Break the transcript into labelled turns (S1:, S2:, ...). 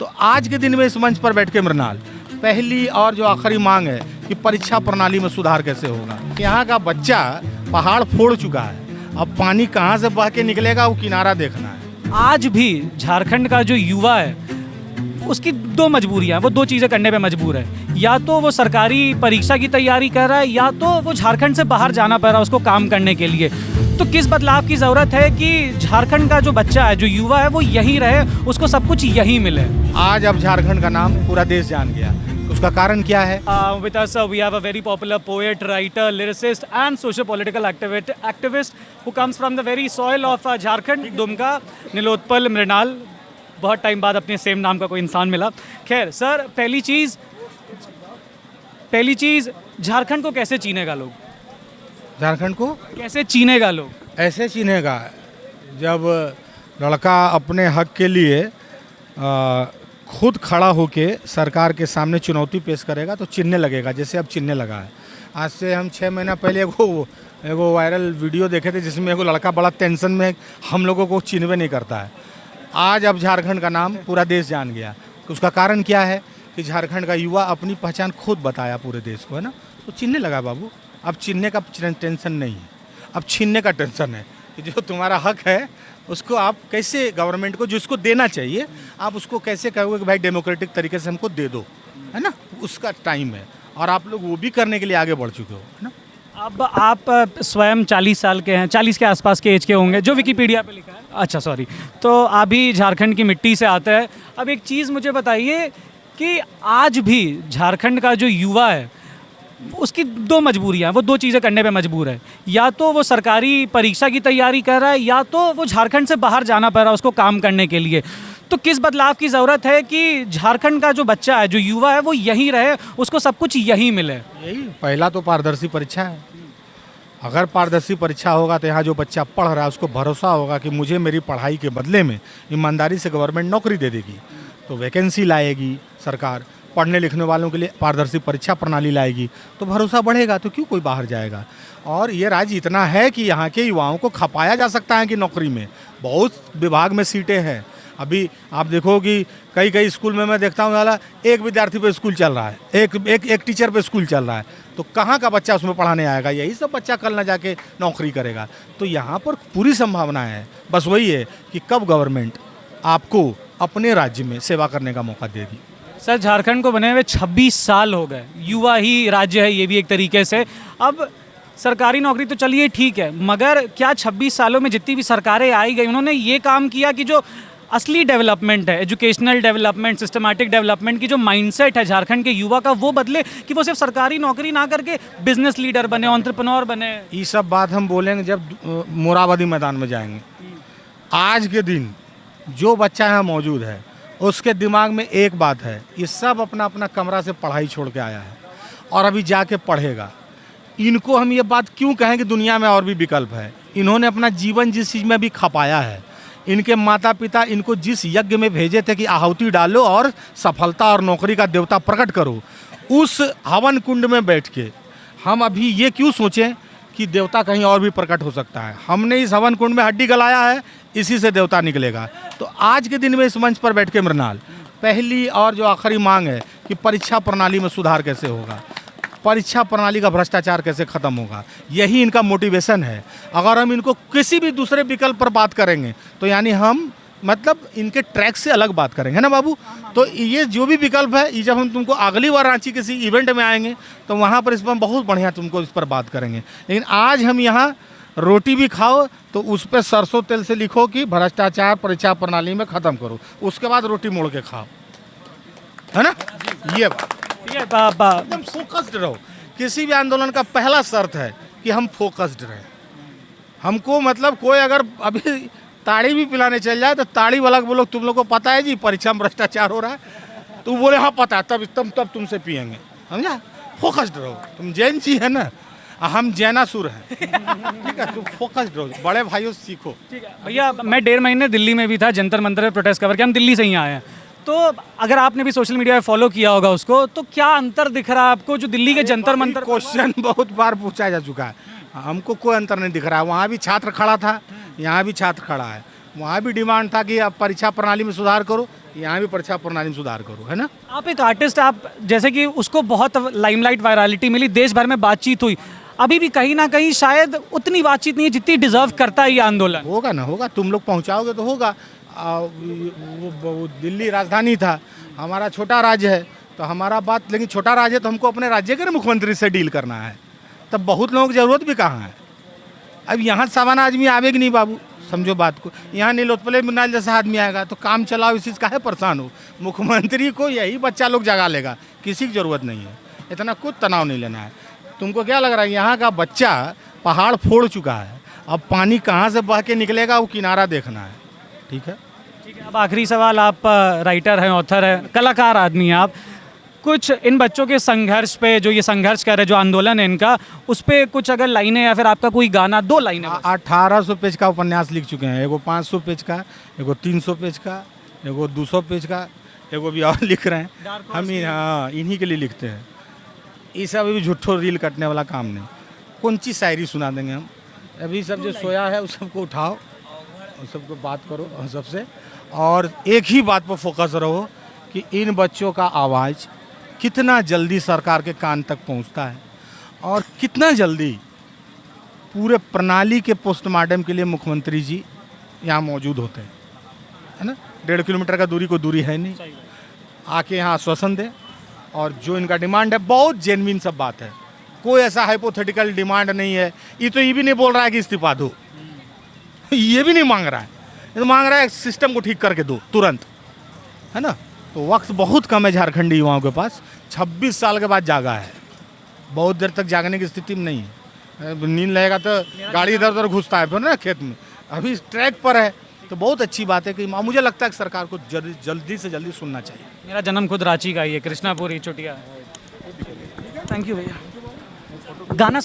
S1: तो आज के दिन में इस मंच पर बैठ के मृणाल पहली और जो आखिरी मांग है कि परीक्षा प्रणाली में सुधार कैसे होगा। यहाँ का बच्चा पहाड़ फोड़ चुका है, अब पानी कहाँ से बह के निकलेगा वो किनारा देखना है।
S2: आज भी झारखंड का जो युवा है उसकी दो मजबूरियां, वो दो चीज़ें करने पे मजबूर है। या तो वो सरकारी परीक्षा की तैयारी कर रहा है या तो वो झारखंड से बाहर जाना पड़ रहा है उसको काम करने के लिए। तो किस बदलाव की ज़रूरत है कि झारखंड का जो बच्चा है, जो युवा है, वो यहीं रहे, उसको सब कुछ यहीं मिले।
S1: आज अब झारखंड का नाम पूरा देश जान गया, उसका कारण क्या है?
S2: With us we have a very popular poet, writer, lyricist and socio-political activist who comes from the very soil of Jharkhand, Dumka, Nilotpal Mrinal. बहुत टाइम बाद अपने सेम नाम का कोई इंसान मिला। खैर सर, पहली चीज़ झारखंड को कैसे चीनेगा लोग?
S1: झारखंड को
S2: कैसे चीनेगा लोग?
S1: ऐसे चीनेगा जब लड़का अपने हक के लिए खुद खड़ा होके सरकार के सामने चुनौती पेश करेगा तो चिन्हने लगेगा, जैसे अब चिन्हने लगा है। आज से हम 6 महीना पहले एगो वायरल वीडियो देखे थे जिसमें एगो लड़का बड़ा टेंशन में हम लोगों को चिन्हवे नहीं करता है। आज अब झारखंड का नाम पूरा देश जान गया। उसका कारण क्या है कि झारखंड का युवा अपनी पहचान खुद बताया पूरे देश को, है ना। तो चिन्हने लगा बाबू, अब चिन्हने का टेंशन नहीं है, अब छीनने का टेंशन है कि जो तुम्हारा हक है उसको आप कैसे गवर्नमेंट को जिसको देना चाहिए आप उसको कैसे कहोगे कि भाई डेमोक्रेटिक तरीके से हमको दे दो, है ना। उसका टाइम है और आप लोग वो भी करने के लिए आगे बढ़ चुके हो, है ना।
S2: अब आप स्वयं 40 साल के हैं, 40 के आसपास के एज के होंगे जो विकिपीडिया पे लिखा है। अच्छा सॉरी, तो आप भी झारखंड की मिट्टी से आते हैं। अब एक चीज़ मुझे बताइए कि आज भी झारखंड का जो युवा है उसकी दो मजबूरियां, वो दो चीज़ें करने पे मजबूर है। या तो वो सरकारी परीक्षा की तैयारी कर रहा है या तो वो झारखंड से बाहर जाना पड़ रहा है उसको काम करने के लिए। तो किस बदलाव की ज़रूरत है कि झारखंड का जो बच्चा है, जो युवा है, वो यहीं रहे, उसको सब कुछ यहीं मिले?
S1: यही पहला तो पारदर्शी परीक्षा है। अगर पारदर्शी परीक्षा होगा तो यहाँ जो बच्चा पढ़ रहा है उसको भरोसा होगा कि मुझे मेरी पढ़ाई के बदले में ईमानदारी से गवर्नमेंट नौकरी दे देगी, तो वैकेंसी लाएगी सरकार, पढ़ने लिखने वालों के लिए पारदर्शी परीक्षा प्रणाली लाएगी तो भरोसा बढ़ेगा, तो क्यों कोई बाहर जाएगा। और ये राज्य इतना है कि यहाँ के युवाओं को खपाया जा सकता है कि नौकरी में बहुत विभाग में सीटें हैं। अभी आप देखो कि कई स्कूल में मैं देखता हूँ वाला एक विद्यार्थी पे स्कूल चल रहा है, एक टीचर पे स्कूल चल रहा है, तो कहाँ का बच्चा उसमें पढ़ाने आएगा? यही सब बच्चा कल ना जाके नौकरी करेगा। तो यहाँ पर पूरी संभावना है, बस वही है कि कब गवर्नमेंट आपको अपने राज्य में सेवा करने का मौका देगी।
S2: सर, झारखंड को बने हुए 26 साल हो गए, युवा ही राज्य है ये भी एक तरीके से। अब सरकारी नौकरी तो चलिए ठीक है, मगर क्या 26 सालों में जितनी भी सरकारें आई गई उन्होंने ये काम किया कि जो असली डेवलपमेंट है, एजुकेशनल डेवलपमेंट, सिस्टमैटिक डेवलपमेंट की जो माइंडसेट है झारखंड के युवा का, वो बदले कि वो सिर्फ सरकारी नौकरी ना करके बिजनेस लीडर बने, एंटरप्रेन्योर बने?
S1: ये सब बात हम बोलेंगे जब मोराबादी मैदान में जाएंगे। आज के दिन जो बच्चा यहाँ मौजूद है उसके दिमाग में एक बात है, ये सब अपना अपना कमरा से पढ़ाई छोड़ के आया है और अभी जाके पढ़ेगा। इनको हम ये बात क्यों कहें कि दुनिया में और भी विकल्प है? इन्होंने अपना जीवन जिस चीज़ में भी खपाया है, इनके माता पिता इनको जिस यज्ञ में भेजे थे कि आहुति डालो और सफलता और नौकरी का देवता प्रकट करो, उस हवन कुंड में बैठ के हम अभी ये क्यों सोचें कि देवता कहीं और भी प्रकट हो सकता है। हमने इस हवन कुंड में हड्डी गलाया है, इसी से देवता निकलेगा। तो आज के दिन में इस मंच पर बैठ के मृणाल पहली और जो आखिरी मांग है कि परीक्षा प्रणाली में सुधार कैसे होगा, परीक्षा प्रणाली का भ्रष्टाचार कैसे खत्म होगा, यही इनका मोटिवेशन है। अगर हम इनको किसी भी दूसरे विकल्प पर बात करेंगे तो यानी हम मतलब इनके ट्रैक से अलग बात करेंगे, है ना बाबू। तो ये जो भी विकल्प है, ये जब हम तुमको अगली बार रांची किसी इवेंट में आएंगे तो वहाँ पर इस पर बहुत बढ़िया तुमको इस पर बात करेंगे। लेकिन आज हम यहाँ रोटी भी खाओ तो उस पर सरसों तेल से लिखो कि भ्रष्टाचार परीक्षा प्रणाली में ख़त्म करो, उसके बाद रोटी मोड़ के खाओ, है ना। ये बात एकदम फोकस्ड रहो। किसी भी आंदोलन का पहला शर्त है कि हम फोकस्ड रहें। हमको मतलब कोई अगर अभी ताड़ी भी पिलाने चल जाए तो ताड़ी वाला बोलो तुम लोग को पता है जी परीक्षा में भ्रष्टाचार हो रहा है, तो बोले हाँ पता है, तब तुमसे पियेंगे, समझा। फोकस्ड रहो। तुम जैन जी है ना, हम जैनासुर हैं, ठीक है। तुम फोकस्ड रहो, बड़े भाइयों से सीखो।
S2: ठीक है भैया, मैं 1.5 महीने दिल्ली में भी था, जंतर मंतर में प्रोटेस्ट कवर किया, हम दिल्ली से ही आए हैं। तो अगर आपने भी सोशल मीडिया पे फॉलो किया होगा उसको, तो क्या अंतर दिख रहा है आपको जो दिल्ली के जंतर मंतर?
S1: क्वेश्चन बहुत बार पूछा जा चुका है, हमको कोई अंतर नहीं दिख रहा है। वहाँ भी छात्र खड़ा था, यहाँ भी छात्र खड़ा है। वहाँ भी डिमांड था कि आप परीक्षा प्रणाली में सुधार करो, यहाँ भी परीक्षा प्रणाली में सुधार करो, है ना।
S2: आप एक आर्टिस्ट, आप जैसे कि उसको बहुत लाइमलाइट वायरलिटी मिली, देश भर में बातचीत हुई, अभी भी कहीं ना कहीं शायद उतनी बातचीत नहीं है जितनी डिजर्व करता है ये आंदोलन।
S1: होगा ना, होगा, तुम लोग पहुँचाओगे तो होगा। वो दिल्ली राजधानी था, हमारा छोटा राज्य है, तो हमारा बात, लेकिन छोटा राज्य है तो हमको अपने राज्य के मुख्यमंत्री से डील करना है, तब बहुत लोगों की ज़रूरत भी कहाँ है। अब यहाँ सामान्य आदमी आवेगी नहीं बाबू, समझो बात को। यहाँ नीलोत्पल मृणाल जैसा आदमी आएगा तो काम चलाओ, इसी से काहे परेशान हो। मुख्यमंत्री को यही बच्चा लोग जगा लेगा, किसी की ज़रूरत नहीं है, इतना कुछ तनाव नहीं लेना है। तुमको क्या लग रहा है, यहाँ का बच्चा पहाड़ फोड़ चुका है, अब पानी कहाँ से बह के निकलेगा वो किनारा देखना है। ठीक है,
S2: ठीक है। अब आखिरी सवाल, आप राइटर हैं, ऑथर हैं, कलाकार आदमी हैं आप, कुछ इन बच्चों के संघर्ष पे, जो ये संघर्ष कर रहे, जो आंदोलन है इनका, उस पर कुछ अगर लाइनें या फिर आपका कोई गाना, 2 लाइनें बस।
S1: 1800 पेज का उपन्यास लिख चुके हैं, एगो 500 पेज का, एगो 300 पेज का, एगो 200 पेज का, एगो भी और लिख रहे हैं हम ही। हाँ, इन्हीं के लिए लिखते हैं। ये सब अभी झूठो रील कटने वाला काम नहीं। कौन सी शायरी सुना देंगे हम? अभी सब जो सोया है उस सबको उठाओ, उस सबको बात करो हम सबसे, और एक ही बात पर फोकस रहो कि इन बच्चों का आवाज़ कितना जल्दी सरकार के कान तक पहुंचता है और कितना जल्दी पूरे प्रणाली के पोस्टमार्टम के लिए मुख्यमंत्री जी यहाँ मौजूद होते हैं, है ना। 1.5 किलोमीटर का दूरी, कोई दूरी है नहीं, आके यहाँ आश्वासन दें। और जो इनका डिमांड है बहुत जेन्युइन सब बात है, कोई ऐसा हाइपोथेटिकल डिमांड नहीं है। ये तो ये भी नहीं बोल रहा है कि इस्तीफा दो, ये भी नहीं मांग रहा है, ये तो मांग रहा है सिस्टम को ठीक करके दो तुरंत, है ना। तो वक्त बहुत कम है झारखंडी युवाओं के पास, 26 साल के बाद जागा है, बहुत देर तक जागने की स्थिति में नहीं है। नींद लगेगा तो गाड़ी इधर उधर घुसता है फिर ना खेत में, अभी ट्रैक पर है। तो बहुत अच्छी बात है कि मुझे लगता है कि सरकार को जल्दी से जल्दी सुनना चाहिए।
S2: मेरा जन्म खुद रांची का ही है, कृष्णापुरी चुटिया। थैंक यू भैया। गाना